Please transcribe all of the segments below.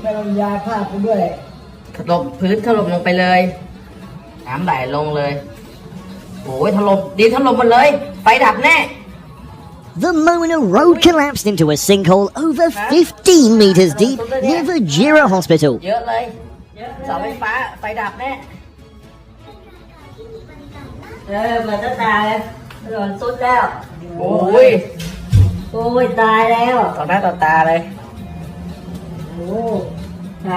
ไม่ต้องยาฆ่ากูด้วยถล่มพื้นถล่มลงไปเลยน้ำไหลลงเลยโอ้ยถล่มดินถล่มหมดเลยไฟดับแน่ The Mona Road collapsed into a sinkhole over 15 meters deep near the Jira Hospital. เยอะเลยเสาไฟฟ้าไฟดับแน่เหมือนจะตายถนนสุดแล้วโอ้ยตายแล้วต่อหน้าต่อตาเลยโอ้ไหน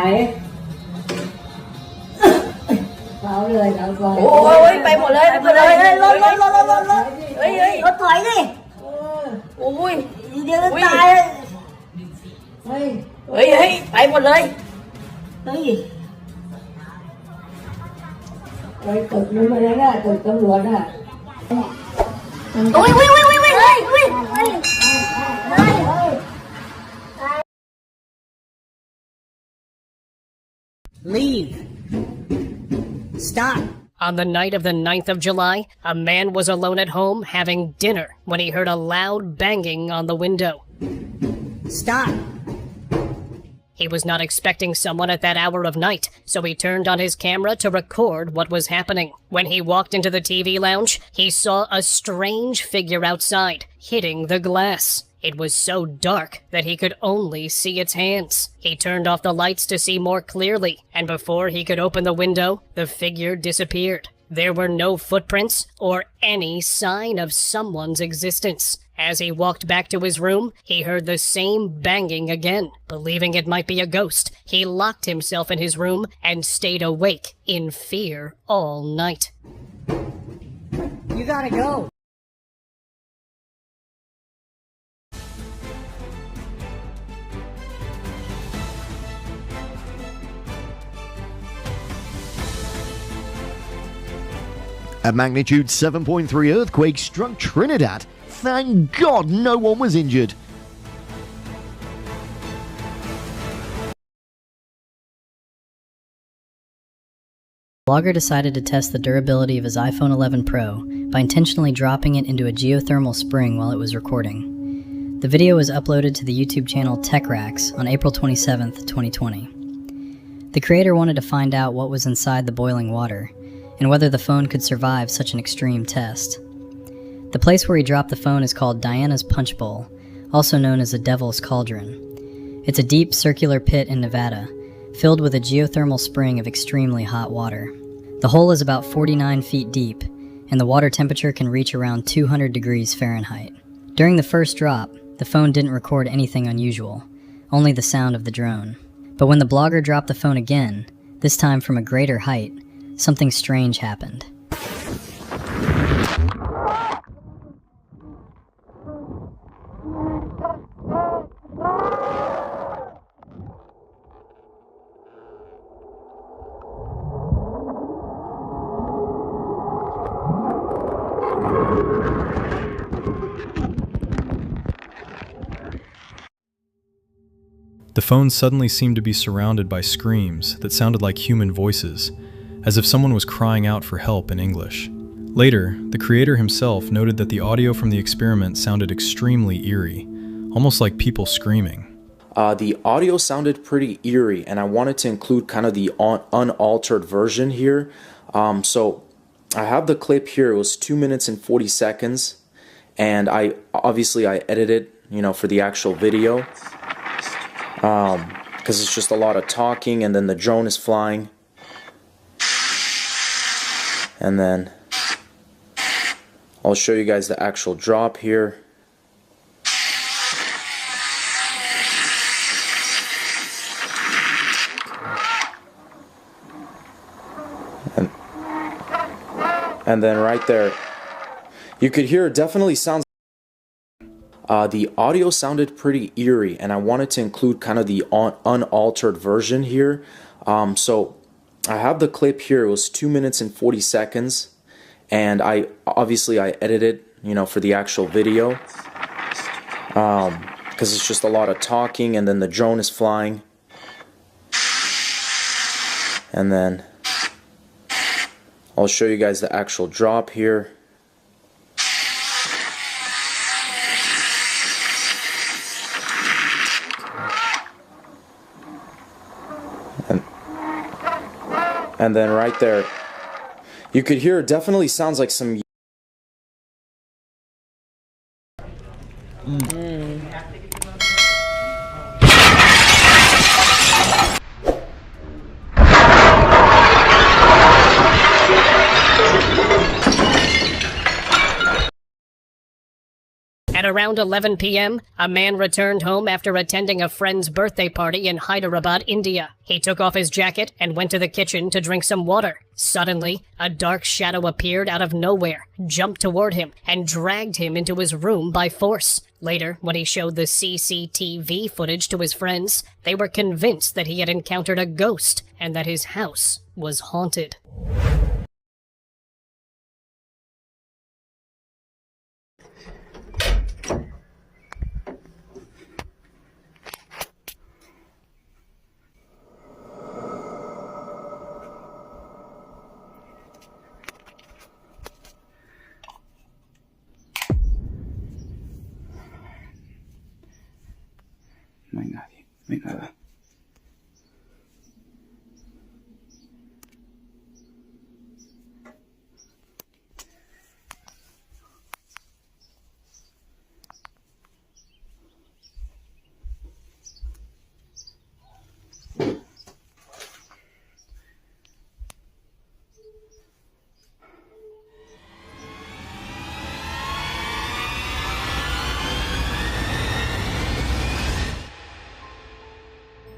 เอาเลยเอาก่อนโอ้ยไปหมดเลยไปเลยรถเฮ้ยรถถอยดิโอ้ยเดี๋ยวจะตายเฮ้ยไปหมดเลยเฮ้ยตึกนู้นมาแล้วนะตึกตำรวจน่ะโอ้ยLeave. Stop. On the night of the 9th of July, a man was alone at home having dinner when he heard a loud banging on the window. Stop. He was not expecting someone at that hour of night, so he turned on his camera to record what was happening. When he walked into the TV lounge, he saw a strange figure outside, hitting the glass. It was so dark that he could only see its hands. He turned off the lights to see more clearly, and before he could open the window, the figure disappeared. There were no footprints or any sign of someone's existence. As he walked back to his room, he heard the same banging again. Believing it might be a ghost, he locked himself in his room and stayed awake in fear all night. You gotta go. A magnitude 7.3 earthquake struck Trinidad. Thank God no one was injured. The blogger decided to test the durability of his iPhone 11 Pro by intentionally dropping it into a geothermal spring while it was recording. The video was uploaded to the YouTube channel TechRacks on April 27, 2020. The creator wanted to find out what was inside the boiling water, and whether the phone could survive such an extreme test. The place where he dropped the phone is called Diana's Punch Bowl, also known as the Devil's Cauldron. It's a deep circular pit in Nevada, filled with a geothermal spring of extremely hot water. The hole is about 49 feet deep, and the water temperature can reach around 200 degrees Fahrenheit. During the first drop, the phone didn't record anything unusual, only the sound of the drone. But when the blogger dropped the phone again, this time from a greater height, something strange happened. The phone suddenly seemed to be surrounded by screams that sounded like human voices, as if someone was crying out for help in English. Later, the creator himself noted that the audio from the experiment sounded extremely eerie, almost like people screaming. The audio sounded pretty eerie, and I wanted to include kind of the unaltered version here. So I have the clip here. It was 2 minutes and 40 seconds, and I edited, for the actual video, because it's just a lot of talking, and then the drone is flying, and then I'll show you guys the actual drop here. And then right there, you could hear it definitely sounds. The audio sounded pretty eerie, and I wanted to include kind of the unaltered version here. So I have the clip here. It was 2 minutes and 40 seconds, and I edited, for the actual video, because it's just a lot of talking, and then the drone is flying, and then I'll show you guys the actual drop here. And then right there, you could hear it definitely sounds like some. At around 11 p.m., a man returned home after attending a friend's birthday party in Hyderabad, India. He took off his jacket and went to the kitchen to drink some water. Suddenly, a dark shadow appeared out of nowhere, jumped toward him, and dragged him into his room by force. Later, when he showed the CCTV footage to his friends, they were convinced that he had encountered a ghost and that his house was haunted. No hay nadie, no hay nada.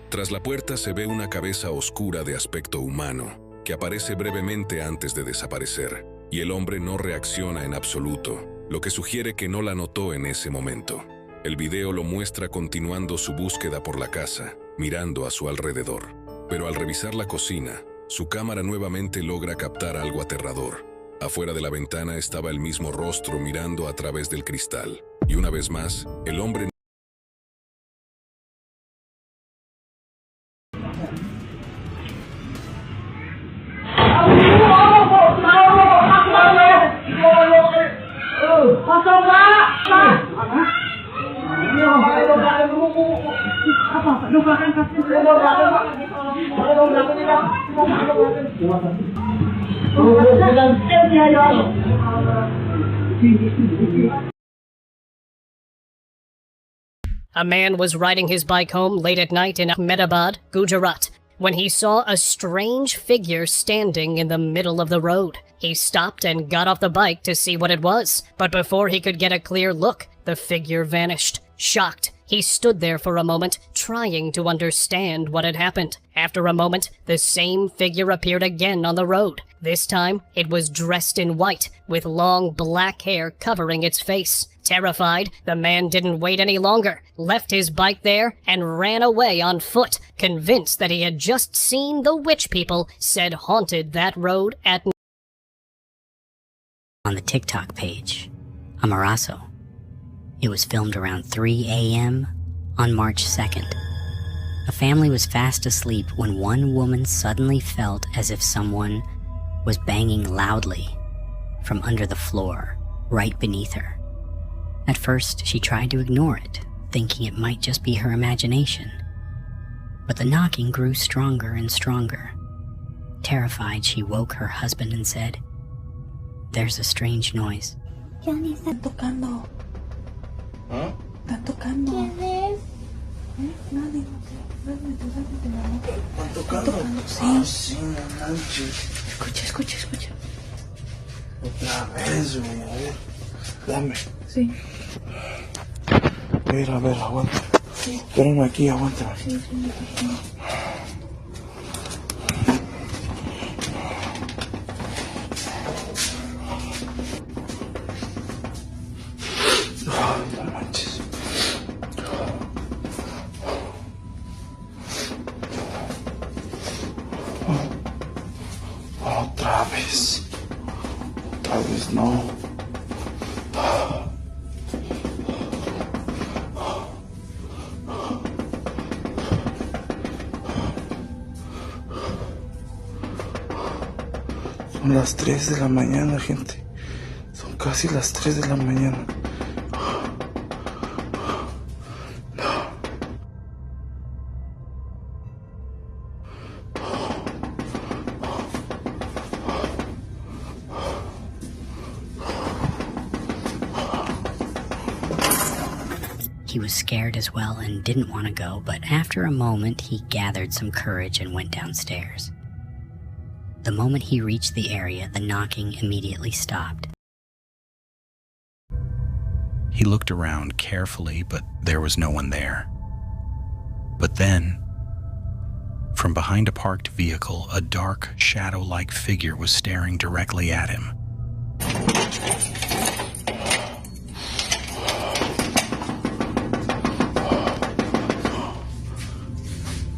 Tras la puerta se ve una cabeza oscura de aspecto humano, que aparece brevemente antes de desaparecer, y el hombre no reacciona en absoluto, lo que sugiere que no la notó en ese momento. El video lo muestra continuando su búsqueda por la casa, mirando a su alrededor. Pero al revisar la cocina, su cámara nuevamente logra captar algo aterrador. Afuera de la ventana estaba el mismo rostro mirando a través del cristal, y una vez más, el hombre A man was riding his bike home late at night in Ahmedabad, Gujarat, when he saw a strange figure standing in the middle of the road. He stopped and got off the bike to see what it was, but before he could get a clear look, the figure vanished. Shocked, he stood there for a moment, trying to understand what had happened. After a moment, the same figure appeared again on the road. This time, it was dressed in white, with long black hair covering its face. Terrified, the man didn't wait any longer, left his bike there, and ran away on foot, convinced that he had just seen the witch people said haunted that road at night. On the TikTok page, Amaraso. It was filmed around 3 a.m. on March 2nd. A family was fast asleep when one woman suddenly felt as if someone was banging loudly from under the floor, right beneath her. At first, she tried to ignore it, thinking it might just be her imagination. But the knocking grew stronger and stronger. Terrified, she woke her husband and said, "There's a strange noise." ¿Quién está tocando? ¿Ah? ¿Está tocando? ¿Quién es? Nadie, ¿Están tocando? Sí. Ah, sí, no manches. Escucha. Otra vez, güey, a ver. Dame. Sí. A ver, aguanta. Sí. Espérame aquí, aguántame. Sí. No manches. Otra vez. Otra vez no. Son las 3 de la mañana, gente. Son casi las 3 de la mañana. He was scared as well and didn't want to go, but after a moment he gathered some courage and went downstairs. The moment he reached the area, the knocking immediately stopped. He looked around carefully, but there was no one there. But then, from behind a parked vehicle, a dark, shadow-like figure was staring directly at him.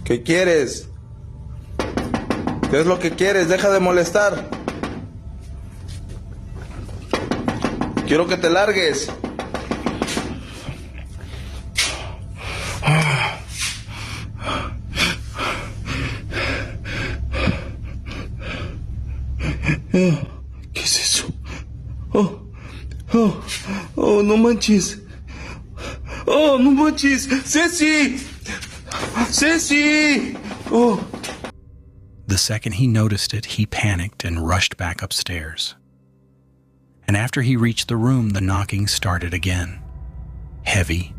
¿Qué quieres? ¿Qué es lo que quieres? Deja de molestar. Quiero que te largues. ¿Qué es eso? Oh, no manches. Oh, no manches. ¡Ceci! ¡Ceci! Oh. The second he noticed it, he panicked and rushed back upstairs. And after he reached the room, the knocking started again. Heavy,